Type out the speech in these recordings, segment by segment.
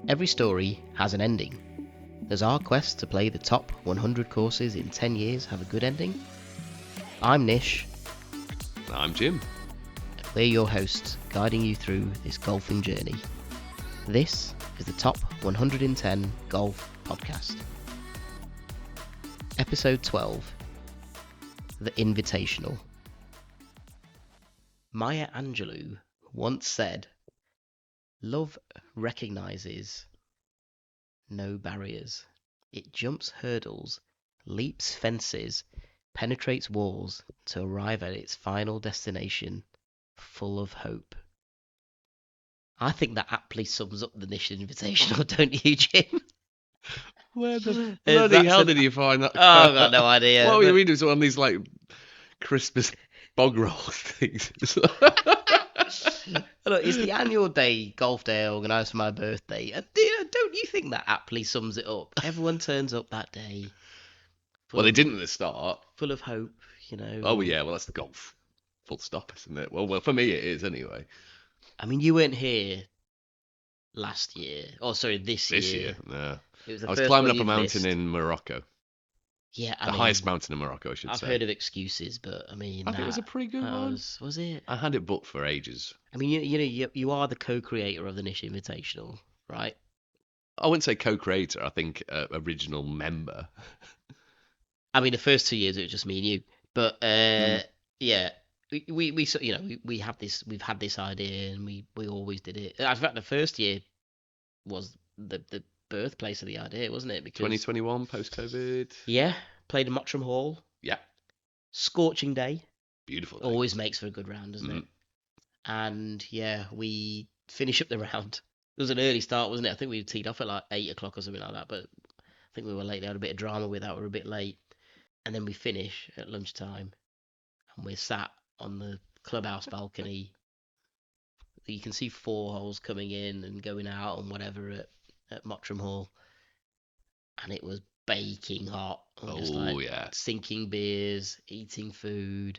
Every story has an ending. Does our quest to play the top 100 courses in 10 years have a good ending? I'm Nish. I'm Jim. We're your hosts, guiding you through this golfing journey. This is the Top 110 Golf Podcast. Episode 12, The Invitational. Maya Angelou once said, "Love recognizes no barriers. It jumps hurdles, leaps fences, penetrates walls to arrive at its final destination, full of hope." I think that aptly sums up the Nish Invitational, don't you, Jim? Where the bloody hell did you find that? Oh, I've got no idea. What were you reading? It was one of these like Christmas bog roll things. Look, it's the annual golf day organised for my birthday. And don't you think that aptly sums it up? Everyone turns up that day. Well, they didn't at the start. Full of hope, you know. Oh, yeah, well, that's the golf. Full stop, isn't it? Well, for me it is anyway. I mean, you weren't here last year. Oh, sorry, this year. This year, no. It was I was climbing up a mountain in Morocco. Yeah, the highest mountain in Morocco, I should say. I've heard of excuses, but I mean, I think it was a pretty good one. Was it? I had it booked for ages. I mean, you are the co-creator of the Nish Invitational, right? I wouldn't say co-creator. I think original member. I mean, the first 2 years it was just me and you, but yeah, we have this. We've had this idea, and we always did it. In fact, the first year was the birthplace of the idea, wasn't it? Because 2021 post-COVID. Yeah, played in Mottram Hall. Yeah. Scorching day. Beautiful day. Always makes for a good round, doesn't it? And yeah, we finish up the round. It was an early start, wasn't it? I think we teed off at like 8 o'clock or something like that, but I think we were late. They had a bit of drama with that. We were a bit late. And then we finish at lunchtime, and we're sat on the clubhouse balcony. You can see 4 holes coming in and going out and whatever at Mottram Hall. And it was baking hot. Just yeah. Sinking beers, eating food,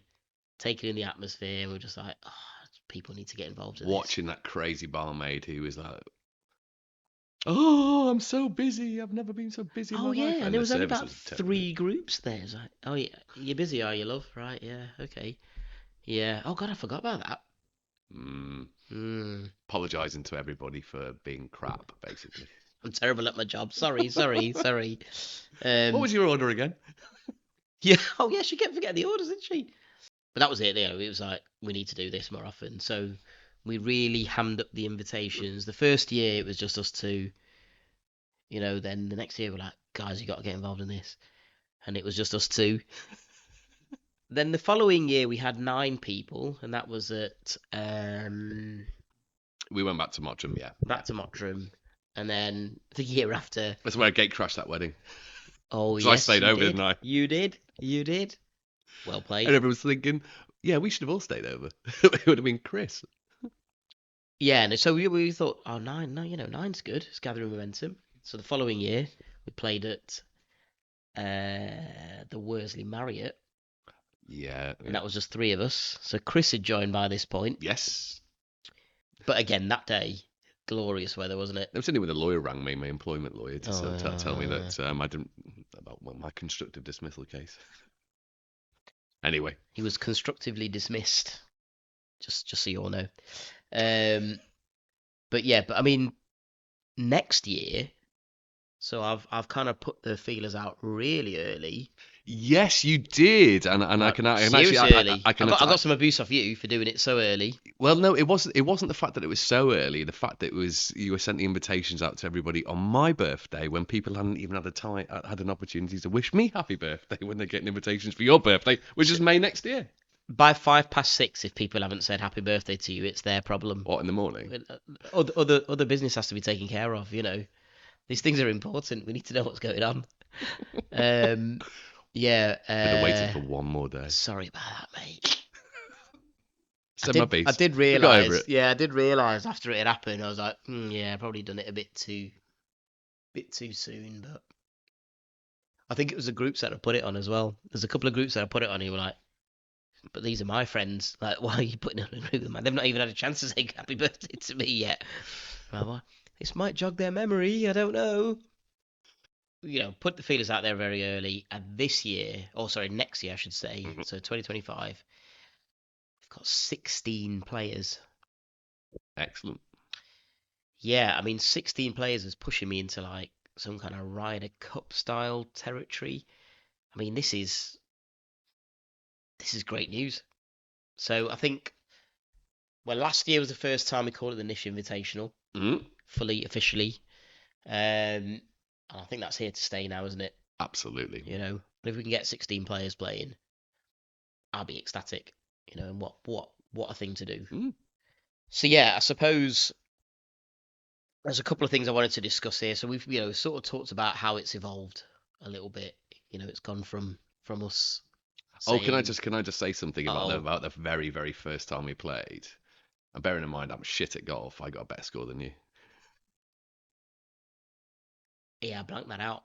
taking in the atmosphere. We're just like, people need to get involved in Watching that crazy barmaid who was like, "Oh, I'm so busy. I've never been so busy in my life." And there was only about 3 groups there. It's like, "Oh, yeah, you're busy, are you, love? Right, yeah, okay. Yeah. Oh, God, I forgot about that." Apologising to everybody for being crap, basically. I'm terrible at my job. Sorry. What was your order again? Yeah. Oh, yeah, she kept forgetting the orders, didn't she? But that was it. It was like, we need to do this more often. So we really hammed up the invitations. The first year, it was just us two. Then the next year, we're like, guys, you got to get involved in this. And it was just us two. Then the following year, we had 9 people, and that was at... We went back to Mottram, yeah. Back to Mottram. And then the year after... That's where I gate crashed that wedding. Oh, so yes, I stayed over, didn't I? You did. Well played. And everyone was thinking, yeah, we should have all stayed over. It would have been Chris. Yeah, and so we thought, 9, no, 9's good. It's gathering momentum. So the following year, we played at the Worsley Marriott. Yeah. And that was just 3 of us. So Chris had joined by this point. Yes. But again, that day, glorious weather, wasn't it? It was only when the lawyer rang me, my employment lawyer, to tell me that I didn't... about my constructive dismissal case. Anyway. He was constructively dismissed. Just so you all know. But I mean, next year... So I've kind of put the feelers out really early. Yes, you did, and I can seriously actually early. I got some abuse off you for doing it so early. Well, no, it wasn't the fact that it was so early. The fact that it was you were sending invitations out to everybody on my birthday when people hadn't even had an opportunity to wish me happy birthday when they're getting invitations for your birthday, which is May next year. By 6:05, if people haven't said happy birthday to you, it's their problem. What, in the morning? Other business has to be taken care of. These things are important. We need to know what's going on. Yeah. I've been waiting for one more day. Sorry about that, mate. I did realise. Yeah, I did realise after it had happened. I was like, yeah, I've probably done it a bit too soon. But I think it was the groups that I put it on as well. There's a couple of groups that I put it on. And you were like, but these are my friends. Like, why are you putting it on a group? They've not even had a chance to say happy birthday to me yet. Well, This might jog their memory. I don't know. Put the feelers out there very early. And this year, or sorry, next year, I should say, Mhm. so 2025, we've got 16 players. Excellent. Yeah, I mean, 16 players is pushing me into like some kind of Ryder Cup style territory. I mean, this is great news. So I think, well, last year was the first time we called it the Nish Invitational, Mhm. fully officially. And I think that's here to stay now, isn't it? Absolutely. And if we can get 16 players playing, I'll be ecstatic. And what a thing to do. Mm. So yeah, I suppose there's a couple of things I wanted to discuss here. So we've sort of talked about how it's evolved a little bit. It's gone from us Oh, saying, can I just say something "Oh, about the very, very first time we played? And bearing in mind I'm shit at golf, I got a better score than you. yeah, I blanked that out."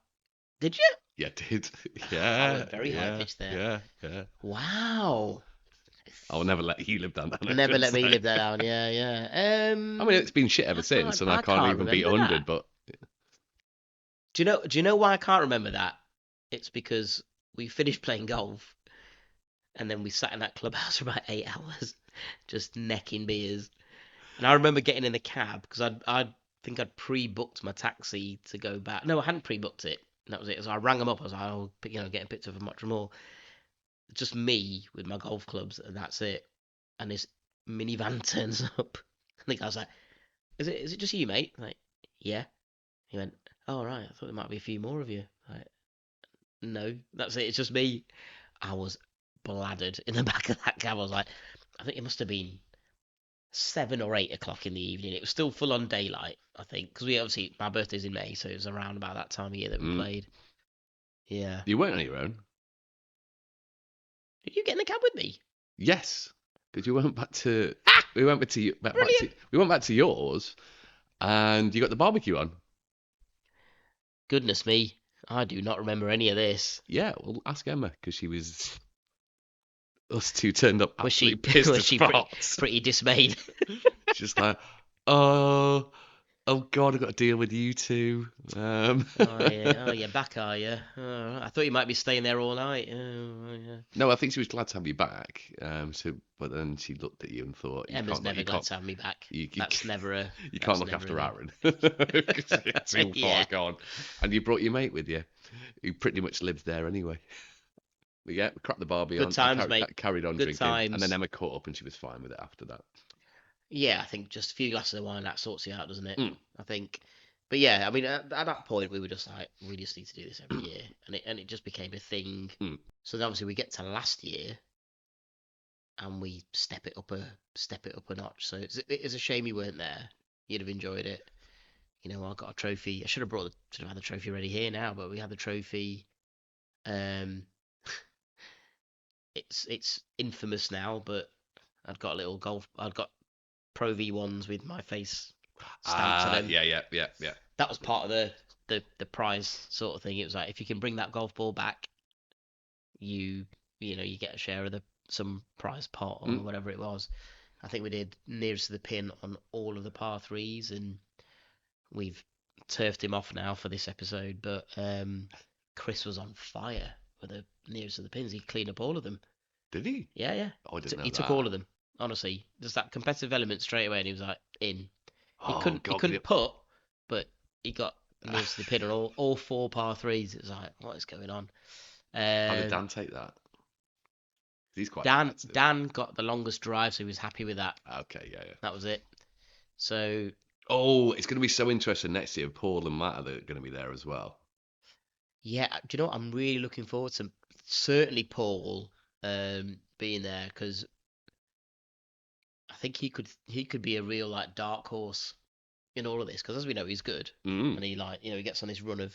Did you? Yeah, did. I Yeah, went very high yeah, pitched there. yeah, yeah. Wow. I will never let you live down that, I Never should let me say. live that down. Yeah, yeah. I mean, it's been shit ever I since, can't. and I I can't can't even beat remember that. 100, but Do you know why I can't remember that? It's because we finished playing golf and then we sat in that clubhouse for about 8 hours, just necking beers. And I remember getting in the cab because I think I'd pre-booked my taxi to go back. No, I hadn't pre-booked it. And that was it. So I rang them up. I was like, "Oh, getting picked up for much more." Just me with my golf clubs, and that's it. And this minivan turns up. I think I was like, "Is it just you, mate?" Like, yeah. He went, "Oh right, I thought there might be a few more of you." Like, no, that's it. It's just me. I was bladdered in the back of that cab. I was like, I think it must have been 7 or 8 o'clock in the evening. It was still full on daylight, I think, because we obviously my birthday's in May, so it was around about that time of year that we mm, played. Yeah. you weren't on your own. Did you get in the cab with me? Yes, because you went back to Ah, we went back to brilliant! we went back to yours, and you got the barbecue on. Goodness me, I do not remember any of this. Yeah, well, ask Emma because she was us two turned up Was absolutely she pissed was as she pretty farts. pretty dismayed? Just like, oh, oh God, I've got to deal with you two. Oh yeah, back are you? Oh, I thought you might be staying there all night. Oh, yeah. No, I think she was glad to have you back. But then she looked at you and thought, Emma's never glad to have me back. you, you, That's never a you can't that's look never a after thing. Aaron because you're too far Yeah, gone. And you brought your mate with you, who pretty much lives there anyway. But yeah, we cracked the barbie good on. I times, mate. carried on Good drinking, and then times. Emma caught up, and she was fine with it after that. Yeah, I think just a few glasses of wine that sorts you out, doesn't it? Mm, I think. But yeah, I mean, at that point we were just like, we just need to do this every year, and it just became a thing. mm. So then obviously we get to last year, and we step it up a notch. So it's a shame you weren't there. You'd have enjoyed it. I got a trophy. I should have had the trophy ready here now, but we had the trophy. Um, it's infamous now, but I'd got Pro V1s with my face stamped to them. Yeah, yeah, yeah, yeah. That was part of the prize sort of thing. It was like if you can bring that golf ball back, you get a share of some prize pot or Mm. whatever it was. I think we did nearest to the pin on all of the par threes, and we've turfed him off now for this episode. But Chris was on fire with the nearest to the pins. He cleaned up all of them. Did he? Yeah, yeah. Oh, I didn't He know took all that. of them. Honestly, just that competitive element straight away, and he was like in. He Oh couldn't he God, couldn't put, but he got nearest to the pin on all four par threes. It was like, what is going on? how did Um, Dan take that? He's quite Dan competitive. Dan got the longest drive, so he was happy with that. Okay, yeah, yeah. That was it. So Oh, it's going to be so interesting next year. Paul and Matt are going to be there as well. yeah, do you know what? I'm really looking forward to certainly Paul being there because I think he could be a real like dark horse in all of this because as we know he's good Mm. and he gets on this run of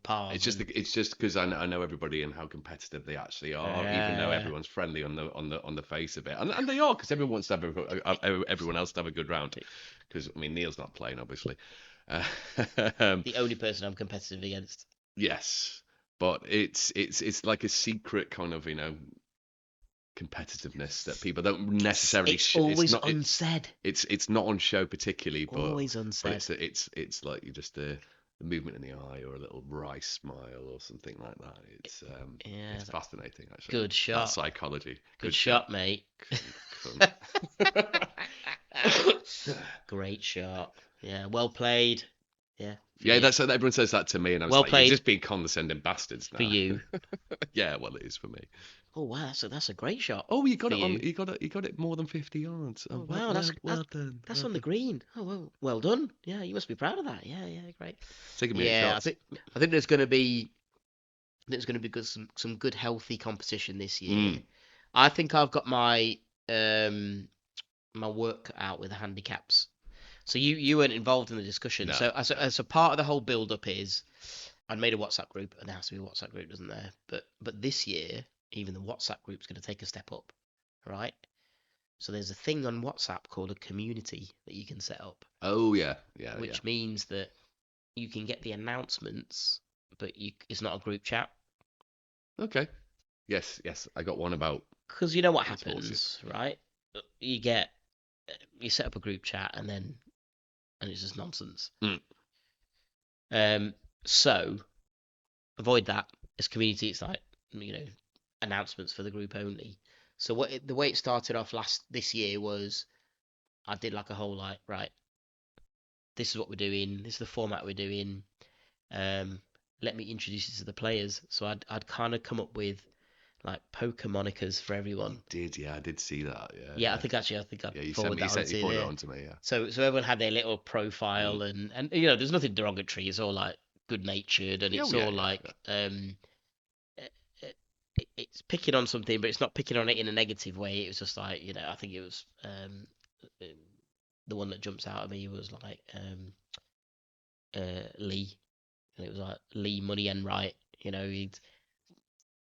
pars and It's just because I know everybody and how competitive they actually are, even though yeah. everyone's friendly on the face of it, and they are because everyone wants to have everyone else to have a good round. Because I mean Neil's not playing obviously. Uh, um, The only person I'm competitive against. yes, but it's like a secret kind of competitiveness that people don't necessarily. It's always not. unsaid. It's not on show particularly, Always but unsaid. it's like you just a movement in the eye or a little wry smile or something like that. Yeah, It's fascinating actually. good That shot. psychology. Good shot, mate. Cunt. Great shot. Yeah, well played. Yeah, for Yeah, you. that's everyone says that to me, and I was Well like, "You're played just being condescending bastards for now." you. Yeah, well, it is for me. Oh wow, that's a great shot Oh, you got for it on. you. You got it more than 50 yards. Oh, Oh wow, well done. that's Well on the done. green. Oh well done. Yeah, you must be proud of that. Yeah, great. Taking me 8 Yeah, shots. I think there's going to be some good healthy competition this year. Mm. I think I've got um my work cut out with the handicaps. So you weren't involved in the discussion. No, So no. as a part of the whole build up is I'd made a WhatsApp group, and there has to be a WhatsApp group, doesn't there? But this year, even the WhatsApp group's going to take a step up, right? So there's a thing on WhatsApp called a community that you can set up, Oh yeah, yeah, yeah. which means that you can get the announcements, but it's not a group chat. Okay. Yes. I got one about Because you know what sports. happens, right? You get you set up a group chat and it's just nonsense. Mm. So avoid that. As community, it's like announcements for the group only. So the way it started off this year was I did like a whole like right. This is what we're doing. This is the format we're doing. Um, Let me introduce you to the players. So I'd kind of come up with like poker monikers for everyone. Yeah, I did see that. Yeah, Yeah, yeah. I think I Yeah, you sent forwarded me. that onto You you forwarded it there. on to me. Yeah. So everyone had their little Mm. profile and there's nothing derogatory. It's all like good natured and Yeah, it's yeah, all yeah, like uh, it's picking on something, but it's not picking on it in a negative way. It was just like I think it was the one that jumps out at me was like Lee, and it was like Lee Money and Right. He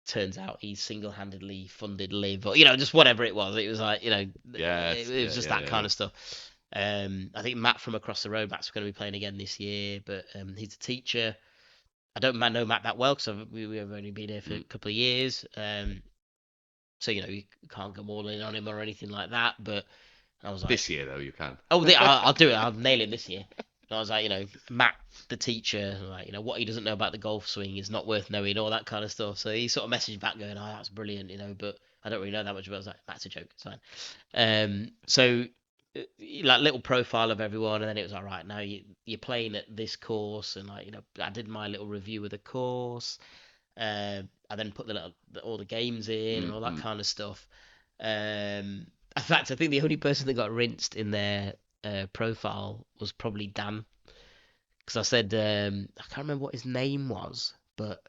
turns out he single-handedly funded Live, or just whatever it was. It was like Yes, it was yeah, just yeah, that yeah, kind yeah. of stuff. I think Matt from across the road, Matt's going to be playing again this year, but he's a teacher. I don't know Matt that well because we've only been here for a Mm. couple of years. So you can't go all in on him or anything like that. But I was like, This year though, you can. oh, I'll do it. I'll nail it this year. And I was like, Matt, the teacher, like, what he doesn't know about the golf swing is not worth knowing, all that kind of stuff. So he sort of messaged back going, oh, that's brilliant, but I don't really know that much about it. I was like, that's a joke, it's fine. So like little profile of everyone, and then it was like, right, now you're playing at this course, and like, I did my little review of the course. I then put all the games in and Mm, all that mm. kind of stuff. In fact, I think the only person that got rinsed in their profile was probably Dan, because I said I can't remember what his name was, but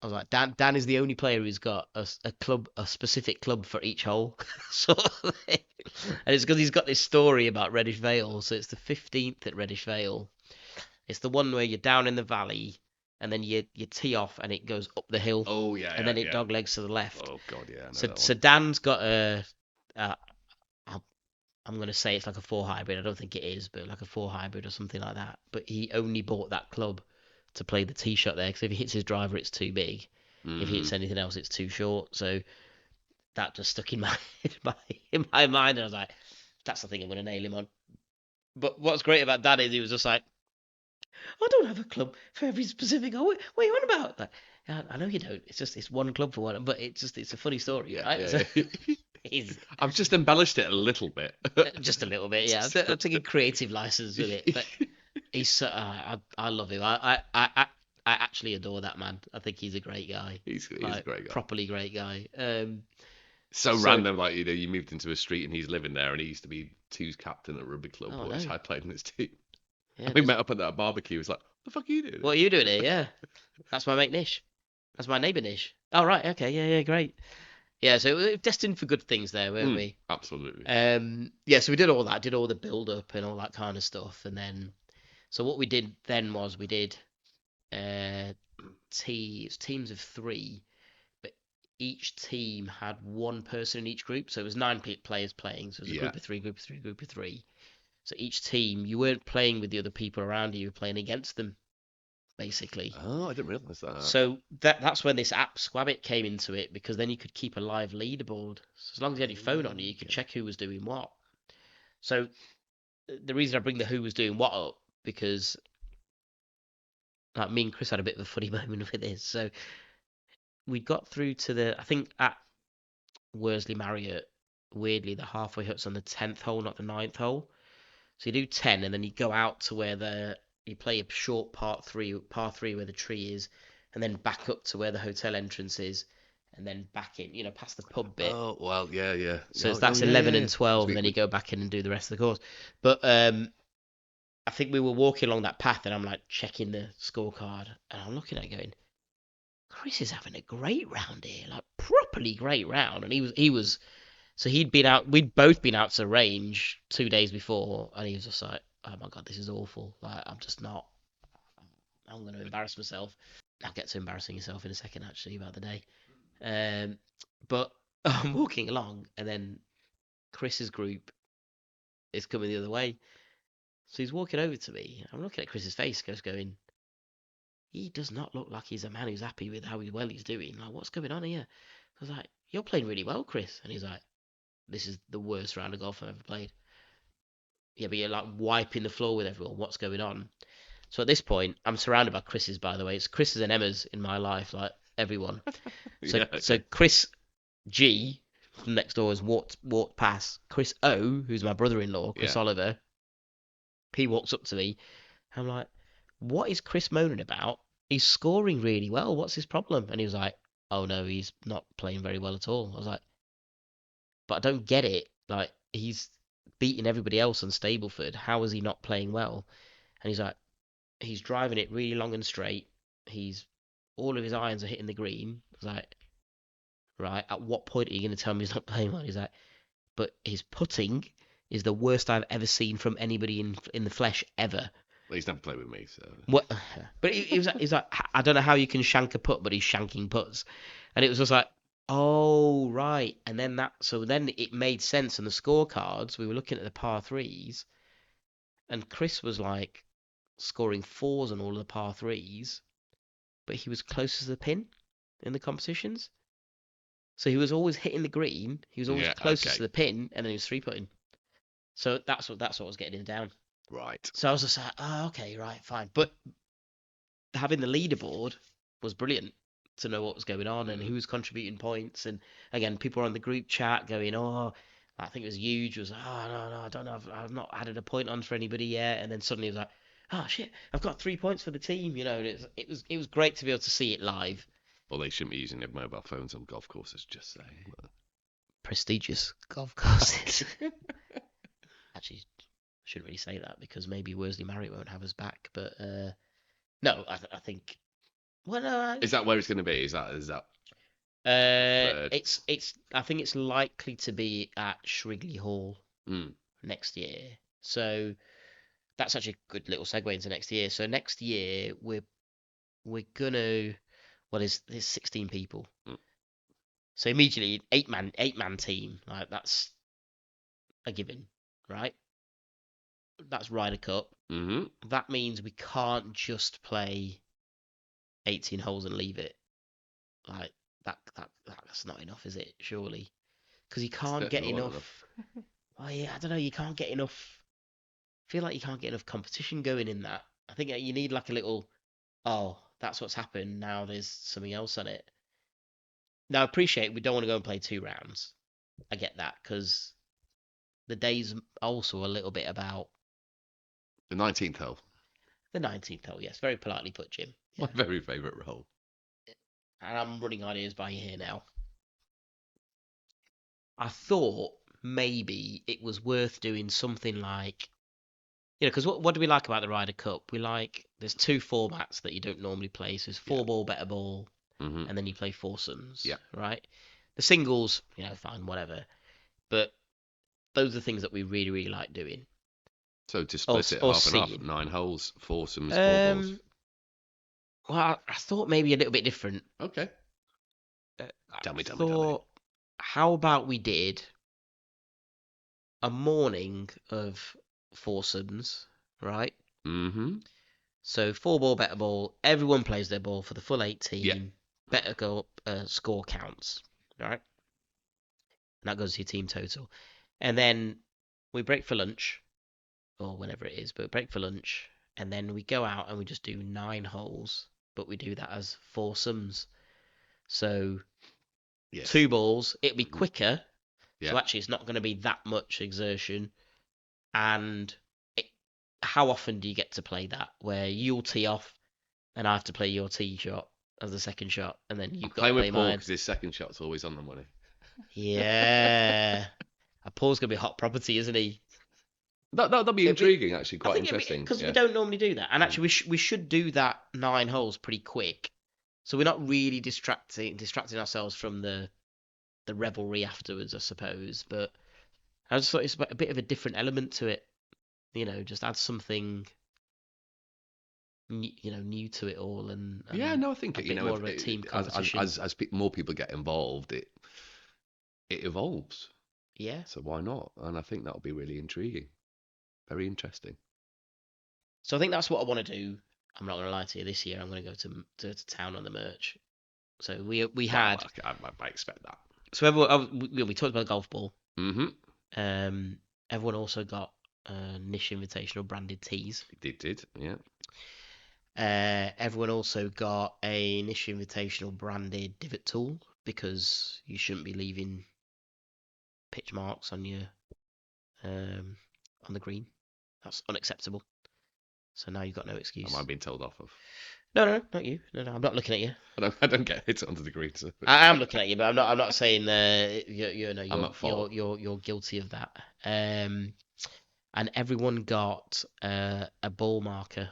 I was like, Dan is the only player who's got a club, a specific club for each hole. sort of thing. And it's because he's got this story about Reddish Vale. So it's the 15th at Reddish Vale. It's the one where you're down in the valley, and then you tee off, and it goes up the hill, Oh yeah, and yeah, then it yeah. doglegs to the left. Oh god, yeah, I know So that so one. Dan's got uh, I'm going to say it's like a 4 hybrid. I don't think it is, but like a 4 hybrid or something like that. But he only bought that club to play the tee shot there, because if he hits his driver, it's too big. If he Mm. hits anything else, it's too short. So that just stuck in my mind, and I was like, that's the thing I'm going to nail him on. But what's great about Dan is he was just like, I don't have a club for every specific. Oh, what are you on about? Like, yeah, I know you don't. It's one club for one, but it's a funny story, Yeah, right? So yeah. he's I've just embellished it a little bit. just a little bit, yeah. Just a I'm taking bit. creative license with it, but he's so, I love him. I actually adore that man. I think he's a great guy, He's a like great guy. properly great guy. So So random, like you moved into a street and he's living there, and he used to be twos captain at a rugby club, oh which no, I played in his team. yeah. And we met up at that barbecue. He was like, "The fuck are you doing?" What are you doing here? Yeah, that's my mate Nish. That's my neighbour Nish. Oh right, okay, yeah, great. Yeah, so we're destined for good things there, weren't we? Absolutely. Yeah, so we did all that, did all the build up and all that kind of stuff, and then so what we did then was we did uh teams of 3, but each team had one person in each group, so it was 9 players playing, so it was a Yeah. group of 3, group of 3, group of 3. So each team, you weren't playing with the other people around you, you were playing against them. basically. Oh, I didn't realise that. So that's when this app Squabbit came into it, because then you could keep a live leaderboard. So as long as you had your phone on you, you could check who was doing what. So the reason I bring the who was doing what up, because like me and Chris had a bit of a funny moment with this. So we got through to I think at Worsley Marriott, weirdly the halfway hut's on the 10th hole, not the 9th hole. So you do 10, and then you go out to where you play a short par three where the tree is, and then back up to where the hotel entrance is, and then back in, past the pub bit. Oh, well, yeah. So Oh, that's yeah, 11 yeah. and 12, and then you go back in and do the rest of the course. But I think we were walking along that path, and I'm like checking the scorecard, and I'm looking at it going, Chris is having a great round here, like properly great round, and he was. So we'd both been out to the range 2 days before, and he was just like, oh my God, this is awful. Like, I'm going to embarrass myself. I'll get to embarrassing yourself in a second, actually, about the day. But I'm walking along, and then Chris's group is coming the other way. So he's walking over to me. I'm looking at Chris's face, just going, he does not look like he's a man who's happy with how well he's doing. Like, what's going on here? I was like, you're playing really well, Chris. And he's like, this is the worst round of golf I've ever played. Yeah, but you're like wiping the floor with everyone. What's going on? So at this point, I'm surrounded by Chris's, by the way. It's Chris's and Emma's in my life, like everyone. So, Yeah, okay. so Chris G from next door has walked past. Chris O, who's my brother-in-law, Chris Oliver, he walks up to me. I'm like, what is Chris moaning about? He's scoring really well. What's his problem? And he was like, oh no, he's not playing very well at all. I was like, but I don't get it. Like, he's beating everybody else on Stableford. How is he not playing well? And he's like, he's driving it really long and straight. All of his irons are hitting the green. I was like, right, at what point are you going to tell me he's not playing well? He's like, but his putting is the worst I've ever seen from anybody in the flesh ever. Well, he's never played with me, so. What? But he's like, I don't know how you can shank a putt, but he's shanking putts, and it was just like, oh right. And then then it made sense on the scorecards. We were looking at the par threes, and Chris was like scoring fours on all of the par threes, but he was closest to the pin in the competitions. So he was always hitting the green. He was always closest to the pin, and then he was three putting. So that's what was getting him down. Right. So I was just like, oh, okay, right, fine. But having the leaderboard was brilliant to know what was going on and who was contributing points. And again, people were on the group chat going, oh, I think it was huge. Was like, oh no, I don't know, I've not added a point on for anybody yet. And then suddenly it was like, oh shit, I've got 3 points for the team. And it was great to be able to see it live. Well, they shouldn't be using their mobile phones on golf courses, just saying. Prestigious golf courses. Actually, I shouldn't really say that because maybe Worsley Marriott won't have us back. But no, I think. Well, no. Is that where it's going to be? Is that? It's. I think it's likely to be at Shrigley Hall next year. So that's actually a good little segue into next year. So next year we're gonna. Well, there's 16 people. So immediately eight man team. Like that's a given, right? That's Ryder Cup. Mm-hmm. That means we can't just play 18 holes and leave it. Like that's not enough, is it? Surely, because you can't get enough. Well, yeah, I don't know. You can't get enough. I feel like you can't get enough competition going in that. I think you need like a little. Oh, that's what's happened. Now there's something else on it. Now I appreciate we don't want to go and play 2 rounds. I get that because the day's also a little bit about The 19th hole. the 19th hole. Yes, very politely put, Jim. Yeah. My very favourite hole. And I'm running ideas by you here now. I thought maybe it was worth doing something like, because what do we like about the Ryder Cup? We like, there's 2 formats that you don't normally play. So it's 4-ball, better ball, and then you play foursomes, right? The singles, fine, whatever. But those are the things that we really, really like doing. So to split it half and half, 9 holes, foursomes, 4 balls. Well, I thought maybe a little bit different. Okay. Tell me. How about we did a morning of foursomes, right? Mm-hmm. So four ball, better ball. Everyone plays their ball for the full Yeah. 18. Better goal score counts. All right. And that goes to your team total. And then we break for lunch, or whenever it is, but break for lunch. And then we go out and we just do 9 holes, but we do that as foursomes. So Yes. 2 balls, it'll be Mhm. quicker. Yeah. So actually, it's not going to be that much exertion. And it, how often do you get to play that where you'll tee off and I have to play your tee shot as the second shot, and then I'm you've got to playing play with Paul mine? because his second shot's always on the money. Yeah. Paul's gonna be hot property, isn't he? That'll be It'd be, intriguing, actually, I quite think it'd be interesting. because we Yeah. don't normally do that, and Mm. actually we should do that 9 holes pretty quick, so we're not really distracting ourselves from the revelry afterwards, I suppose. But I just thought it's a bit of a different element to it, just add something new to it all, and Yeah, no, I think a bit more if of a team as competition. more people get involved, it evolves. Yeah. So why not? And I think that'll be really intriguing, very interesting. So I think that's what I want to do. I'm not gonna lie to you. This year I'm gonna go to town on the merch. So we Well, had I expect that. so everyone we talked about the golf ball. Mm-hmm. Um, everyone also got Nish Invitational branded tees. Did, yeah. Everyone also got a Nish Invitational branded divot tool because you shouldn't be leaving pitch marks on your um, on the green. That's unacceptable. So now you've got no Am I excuse. being told off of? No, not you. No, I'm not looking at you. I don't get hit onto the green. So I am looking at you, but I'm not saying I'm at fault. you're guilty of that. And everyone got a ball marker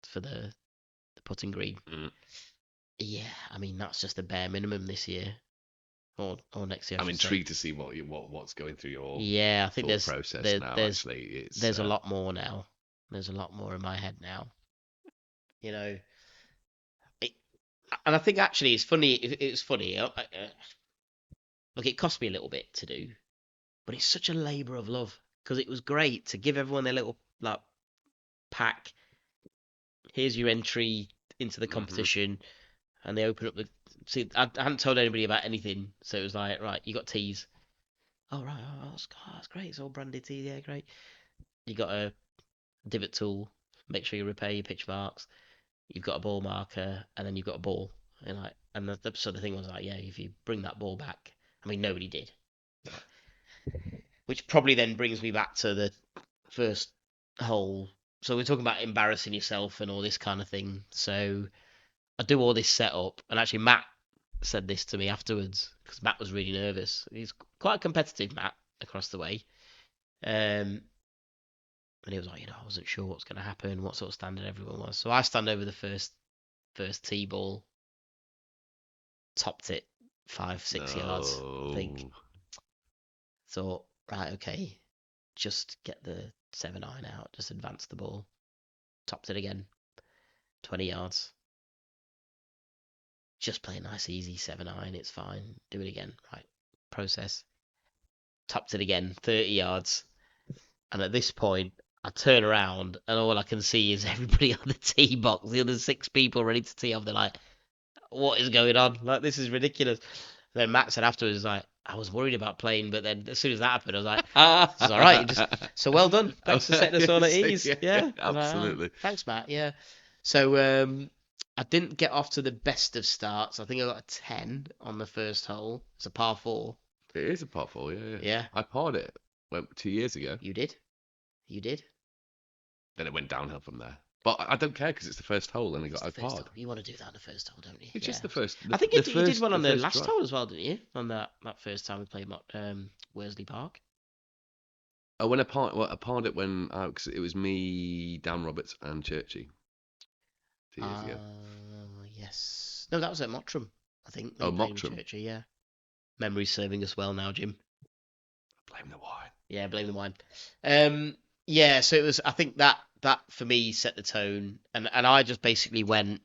for the putting green. Mm. Yeah, I mean that's just the bare minimum this year, or next year, I I'm should say. intrigued to see what's going through your Yeah, I think thought process now. there's Actually, it's there's a lot more now. There's a lot more in my head now. You know, it, and I think actually it's funny. It's funny. Look, it cost me a little bit to do, but it's such a labour of love because it was great to give everyone their little like pack. Here's your entry into the hmm competition, and they open up the. See, I hadn't told anybody about anything, so it was like, right, you got teas. Oh right, that's great. It's all branded teas. Yeah, great. You got a divot tool. Make sure you repair your pitch marks. You've got a ball marker, and then you've got a ball. And so the thing was like, yeah, if you bring that ball back, I mean, nobody did. Which probably then brings me back to the first hole. So we're talking about embarrassing yourself and all this kind of thing. So I do all this setup, and actually Matt said this to me afterwards because Matt was really nervous. He's quite competitive, Matt, across the way. Um, and he was like, I wasn't sure what's going to happen, what sort of standard everyone was. So I stand over the first tee ball, topped it 5-6 yards. I think No. thought, right, okay, just get the 7 iron out, just advance the ball, topped it again, 20 yards. Just play a nice easy 7 iron, it's fine. Do it again, right? Process. Topped it again, 30 yards. And at this point, I turn around and all I can see is everybody on the tee box, the other 6 people ready to tee off. They're like, what is going on? Like, this is ridiculous. And then Matt said afterwards, like, I was worried about playing, but then as soon as that happened, I was like, this is all right. So well done. Thanks for setting us all at ease. Yeah, Yeah. I was like, absolutely. thanks, Matt. Yeah. So I didn't get off to the best of starts. I think I got a 10 on the first hole. It's a par four. It is a pot four, yeah. Yeah. I parred it 2 years ago. You did. You did. Then it went downhill from there. But I don't care because it's the first hole and It's I the first parred. hole. You want to do that on the first hole, don't you? It's Yeah. just the first. I think you did one The on the first last drive. hole as well, didn't you? On that first time we played Worsley Park. Oh, I parred it when cause it was me, Dan Roberts, and Churchy 2 years ago. Yes. No, that was at Mottram, I think, when Oh, you played with Mottram. Churchy, yeah. Memory's serving us well now, Jim. Blame the wine. Yeah, blame the wine. Yeah, so it was. I think that for me set the tone, and I just basically went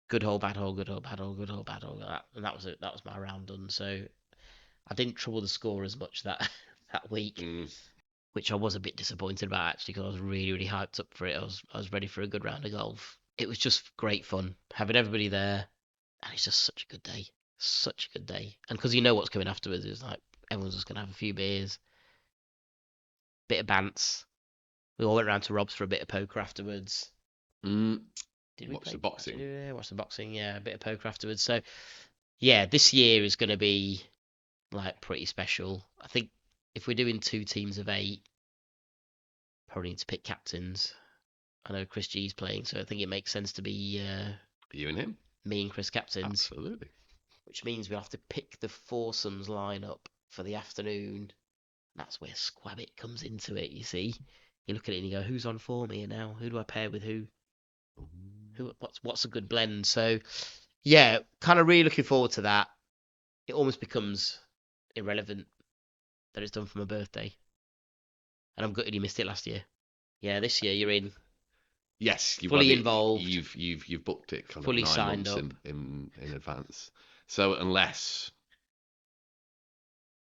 good hole, bad hole, good hole, bad hole, good hole, bad hole, and that was it. That was my round done. So I didn't trouble the score as much that that week. Mm. which I was a bit disappointed about actually because I was really, really hyped up for it. I was ready for a good round of golf. It was just great fun having everybody there, and it's just such a good day. And because you know what's coming afterwards, it's like everyone's just gonna have a few beers, bit of bants. We all went round to Rob's for a bit of poker afterwards. Mm. Did we Watch play? the boxing. Yeah, watch the boxing. Yeah, a bit of poker afterwards. So yeah, this year is going to be like pretty special. I think if we're doing 2 teams of 8, probably need to pick captains. I know Chris G's playing, so I think it makes sense to be You and him? me and Chris captains, Absolutely. which means we have to pick the foursomes lineup for the afternoon. That's where Squabbit comes into it. You see, you look at it and you go, "Who's on form here now? Who do I pair with who? What's a good blend?" So, yeah, kind of really looking forward to that. It almost becomes irrelevant that it's done for my birthday, and I'm gutted you missed it last year. Yeah, this year you're in, Yes, fully involved, you've booked it kind of fully nine signed months up. in advance. So unless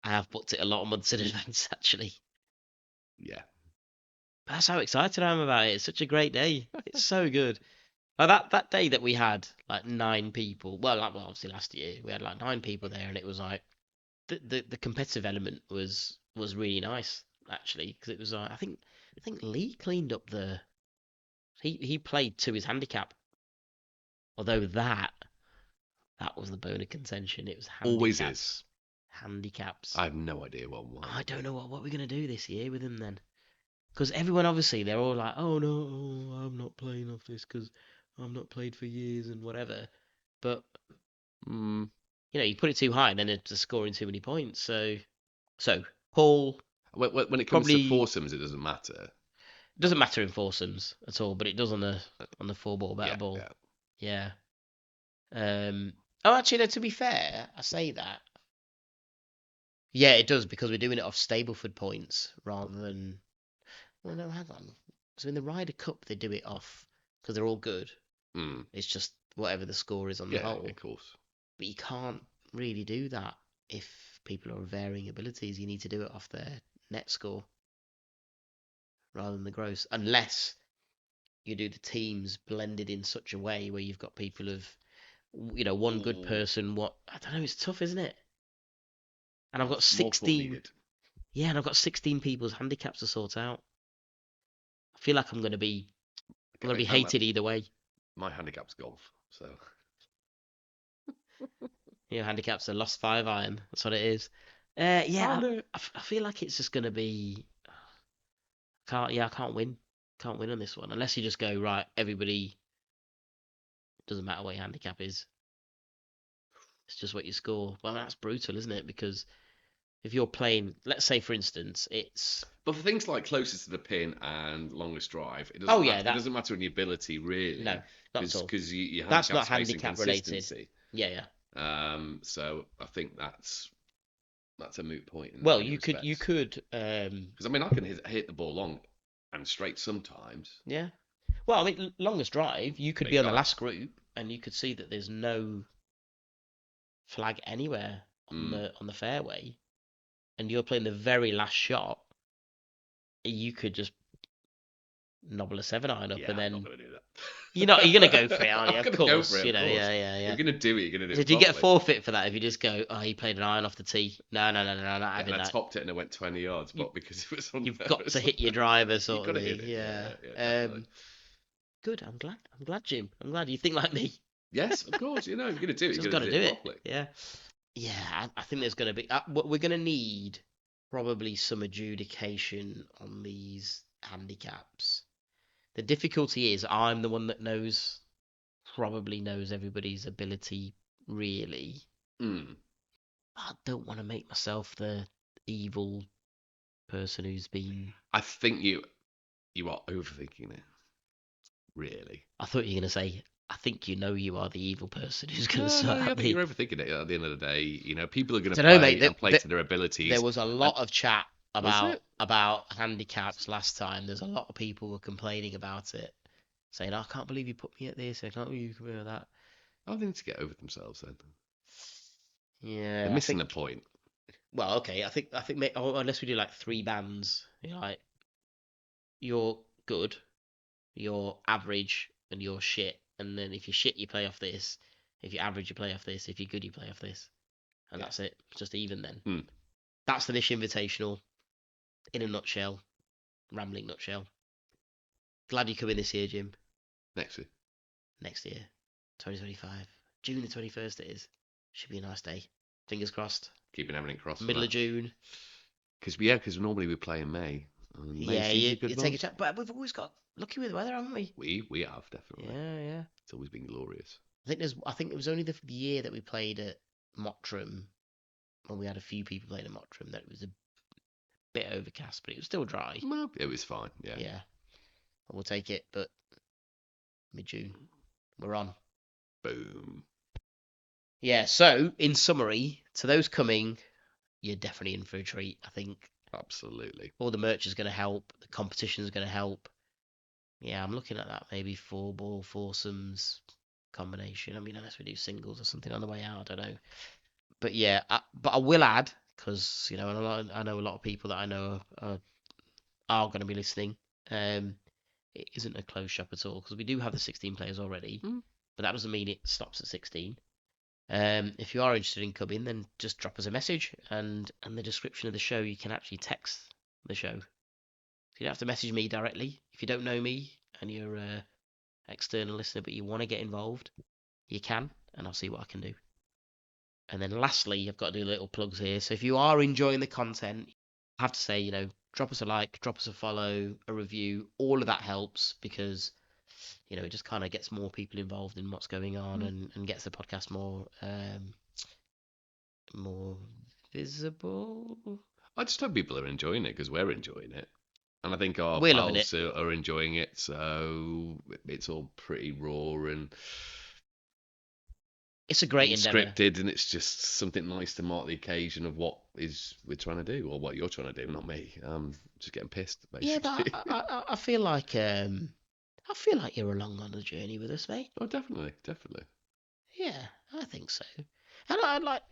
I have booked it a lot of months in advance, actually. yeah, That's how excited I am about it. It's such a great day. It's so good. Like that day that we had like 9 people. Well, obviously last year we had like 9 people there, and it was like the competitive element was really nice actually because it was like I think Lee cleaned up the he played to his handicap. Although that was the bone of contention. It was always is. handicaps. Handicaps. I have no idea what mine I will don't be. know what we're gonna do this year with him then. Because everyone obviously they're all like, oh no, I'm not playing off this because I'm not played for years and whatever. But Mm. you put it too high and then it's scoring too many points. So Paul When it comes to probably foursomes, it doesn't matter. doesn't matter in foursomes at all, but it does on the 4 ball better Yeah, ball. yeah. Yeah. Um. Oh, actually, no. To be fair, I say that. Yeah, it does because we're doing it off Stableford points rather than. Well, no, hang on. So in the Ryder Cup, they do it off because they're all good. Mm. It's just whatever the score is on the Yeah, hole. of course. But you can't really do that if people are of varying abilities. You need to do it off their net score rather than the gross, unless you do the teams blended in such a way where you've got people of, one good Ooh, person. What I don't know. It's tough, isn't it? And I've got more thought 16. needed. Yeah, and I've got 16 people's handicaps to sort out. I feel like I'm gonna be I'm gonna Okay, be hated either way. my handicap's golf, so Handicaps are lost 5 iron. That's what it is. oh Yeah, no. I feel like it's just gonna be. I can't win. Can't win on this one unless you just go right. Everybody doesn't matter what your handicap is. It's just what you score. Well, that's brutal, isn't it? Because if you're playing, let's say for instance, it's But for things like closest to the pin and longest drive, it oh doesn't yeah, matter. It that doesn't matter in your ability no, really, not at all. because your That's not handicap's based on handicap related. consistency. Yeah, yeah. So I think that's a moot point in Well, many you respects. could, Because I mean, I can hit the ball long and straight sometimes. yeah. Well, I mean, longest drive, you could be Big on the guy. last group and you could see that there's no flag anywhere on Mm. the fairway, and you're playing the very last shot. You could just nobble a 7 iron up, Yeah, and I'm not then going to do that. you're gonna go for it, aren't you? I'm Of going to go for course, it, of course. yeah, yeah, If yeah. you're going to do it, you're going to do Did it you get properly. forfeit for that if you just go, oh, he played an iron off the tee? No, no, no, no, no, not Yeah, and having I that. topped it and it went 20 yards, You, but because it was on you've there, got to hit your driver, you've sort got of to hit thing. it. Yeah. Yeah, definitely. Good. I'm glad, Jim. I'm glad you think like me. Yes, of course. If you're going to do it, Just you're got going to to do do it it. properly. Yeah. Yeah. I think there's going to be. We're going to need probably some adjudication on these handicaps. The difficulty is I'm the one that probably knows everybody's ability really. Mm. I don't want to make myself the evil person who's been. I think you are overthinking it. Really. I thought you were going to say, I think you are the evil person who's going to No, sort I out think the. you're overthinking it. At the end of the day, people are going I to don't know, mate. play and play to their There abilities. was a And lot of chat was it? about handicaps last time. There's a lot of people were complaining about it, saying, "I can't believe you put me at this. I can't believe you put me at that." Oh, they need to get over themselves then. Yeah, They're I missing think the point. Well, okay. Unless we do like three bands, like you're good, you're average, and you're shit. And then if you're shit, you play off this. If you're average, you play off this. If you're good, you play off this. And Yeah. that's it. It's just even then. Hmm. That's the Nish Invitational in a nutshell, rambling nutshell. Glad you come in this year, Jim. Next week. Next year, 2025, June the 21st. It is. Should be a nice day. Fingers crossed. Keeping everything crossed for Middle that. of June. Because normally we play in May. And Yeah, May's usually a you good take a month. chance. But we've always got lucky with the weather, haven't we? We have definitely. Yeah, yeah. It's always been glorious. I think it was only the year that we played at Mottram when we had a few people playing at Mottram that it was a bit overcast, but it was still dry. Well, it was fine. Yeah. Yeah, we'll take it. But mid-June, we're on. Boom. Yeah. So in summary, to those coming, you're definitely in for a treat. I think Absolutely. all the merch is going to help. The competition is going to help. Yeah, I'm looking at that maybe four-ball foursomes combination. I mean, unless we do singles or something on the way out, I don't know. But yeah, but I will add because I know a lot of people that I know are going to be listening. It isn't a closed shop at all because we do have the 16 players already, but that doesn't mean it stops at 16. If you are interested in coming, then just drop us a message, and the description of the show you can actually text the show. So you don't have to message me directly if you don't know me and you're a external listener, but you want to get involved. You can, and I'll see what I can do. And then lastly, I've got to do little plugs here. So if you are enjoying the content, I have to say, drop us a like, drop us a follow, a review. All of that helps because, it just kind of gets more people involved in what's going on and gets the podcast more visible. I just hope people are enjoying it because we're enjoying it. And I think our We're loving it. pals are enjoying it. So it's all pretty raw and It's a great endeavour. unscripted, and it's just something nice to mark the occasion of what we're trying to do, or what you're trying to do, not me. Just getting pissed, Yeah, basically. but I feel like you're along on the journey with us, mate. Oh, definitely. Yeah, I think so. And I'd like,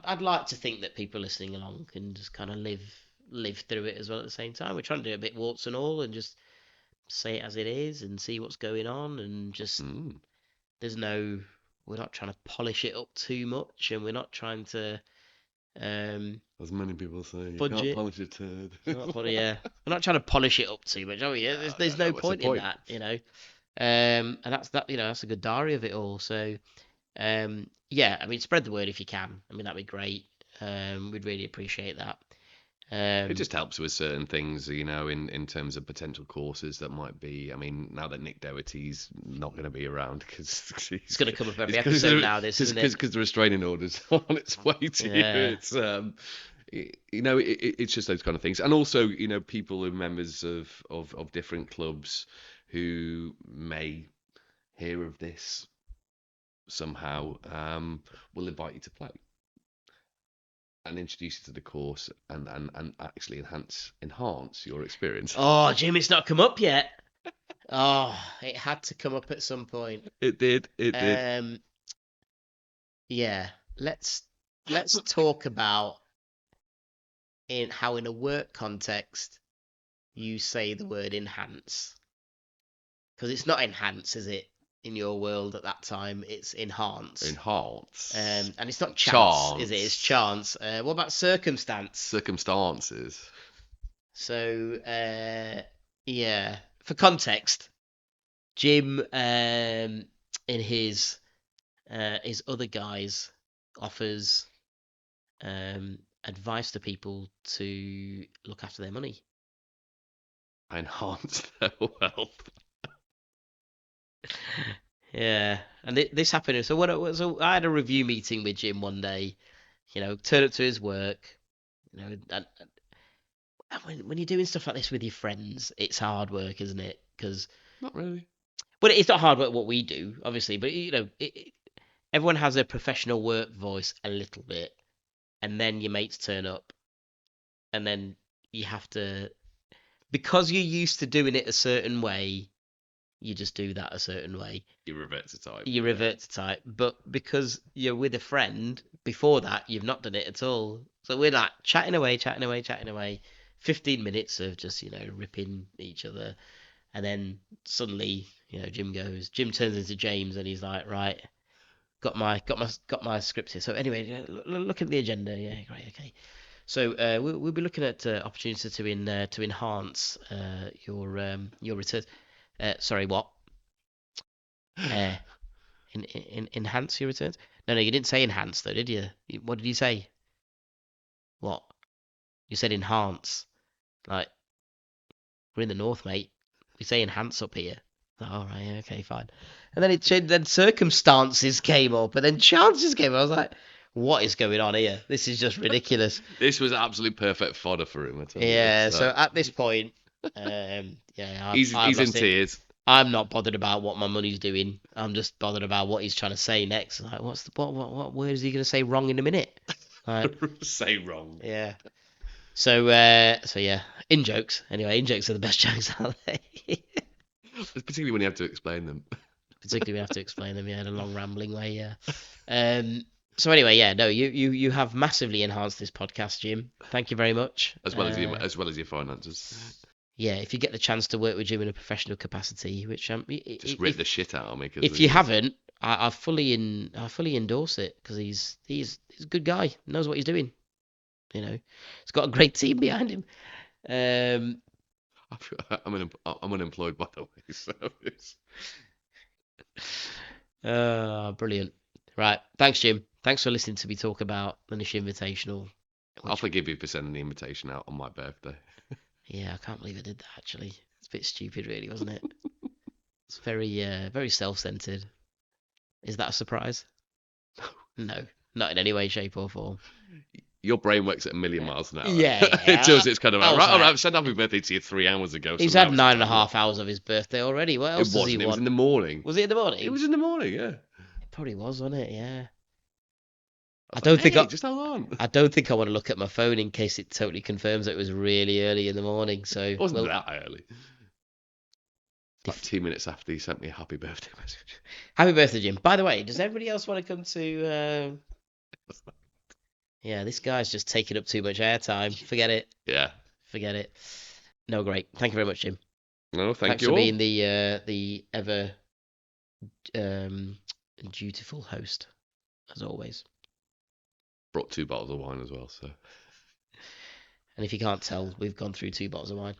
I'd like to think that people listening along can just kind of live through it as well at the same time. We're trying to do a bit warts and all, and just say it as it is, and see what's going on, and just we're not trying to polish it up too much, and we're not trying to, as many people say, you fudge can't it. polish a turd. We're not trying to polish it up too much. Oh yeah, there's no point in that, and that's a good diary of it all. So, yeah, I mean, spread the word if you can. I mean, that'd be great. We'd really appreciate that. It just helps with certain things, in terms of potential courses that might be. I mean, now that Nick Doherty's not going to be around because it's going to come up every episode now. This isn't it? Because the restraining order's on its way to you. It's it's just those kind of things, and also people who are members of different clubs who may hear of this somehow will invite you to play and introduce you to the course and actually enhance your experience. Oh, Jim, it's not come up yet. Oh, it had to come up at some point. It did. Yeah, let's talk about how in a work context you say the word enhance, because it's not enhance, is it? In your world at that time, it's enhance. And it's not chance, is it? It's chance. What about circumstance? Circumstances. So, yeah. For context, Jim, in his other guys, offers advice to people to look after their money. Enhance their wealth. Yeah, and this happened. So I had a review meeting with Jim one day. Turn up to his work. And when you're doing stuff like this with your friends, it's hard work, isn't it? Because not really. But it's not hard work what we do, obviously. But everyone has their professional work voice a little bit, and then your mates turn up, and then you have to, because you're used to doing it a certain way. you just do that a certain way. You revert to type. You revert to type. But because you're with a friend, before that, you've not done it at all. So we're like chatting away, chatting away, chatting away. 15 minutes of just, ripping each other. And then suddenly, Jim turns into James and he's like, right, got my script here. So anyway, look at the agenda. Yeah, great, okay. So we'll be looking at opportunities to enhance your returns. Sorry, what? Enhance your returns? No, you didn't say enhance though, did you? What did you say? What? You said enhance. Like we're in the north, mate. We say enhance up here. All right, yeah, okay, fine. And then it changed. Then circumstances came up, and then chances came up. I was like, what is going on here? This is just ridiculous. This was absolutely perfect fodder for him. I tell you. Yeah. So at this point, he's in tears. I'm not bothered about what my money's doing. I'm just bothered about what he's trying to say next. Like, what word is he going to say wrong in a minute? Like, say wrong. Yeah. So yeah, in jokes. Anyway, in jokes are the best jokes, aren't they? Particularly when you have to explain them. Particularly when you have to explain them, yeah, in a long rambling way, yeah. So anyway, yeah, no, you have massively enhanced this podcast, Jim. Thank you very much. As well as your finances. Yeah, if you get the chance to work with Jim in a professional capacity, which just rip the shit out of me. If you haven't, I fully endorse it because he's a good guy, knows what he's doing. He's got a great team behind him. I'm unemployed, by the way. So brilliant. Right, thanks, Jim. Thanks for listening to me talk about the Nish Invitational. I'll forgive you for sending the invitation out on my birthday. Yeah, I can't believe I did that, actually. It's a bit stupid, really, wasn't it? It's very self-centered. Is that a surprise? No, not in any way, shape, or form. Your brain works at a million miles an hour. Yeah. Until it's kind of like, right, I said happy birthday to you 3 hours ago. He's had 9.5 hours of his birthday already. What else does he want? It was in the morning. Was it in the morning? It was in the morning, yeah. It probably was, wasn't it? Yeah. Just hold on. I don't think I want to look at my phone in case it totally confirms that it was really early in the morning. So it wasn't that early. Like 2 minutes after he sent me a happy birthday message. Happy birthday, Jim. By the way, does everybody else want to come to? Yeah, this guy's just taking up too much airtime. Forget it. Yeah. Forget it. No, great. Thank you very much, Jim. No, Thanks you for all. being the ever dutiful host, as always. Brought 2 bottles of wine as well, so. And if you can't tell, we've gone through 2 bottles of wine.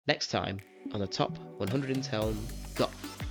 Next time on the top 100 entails golf.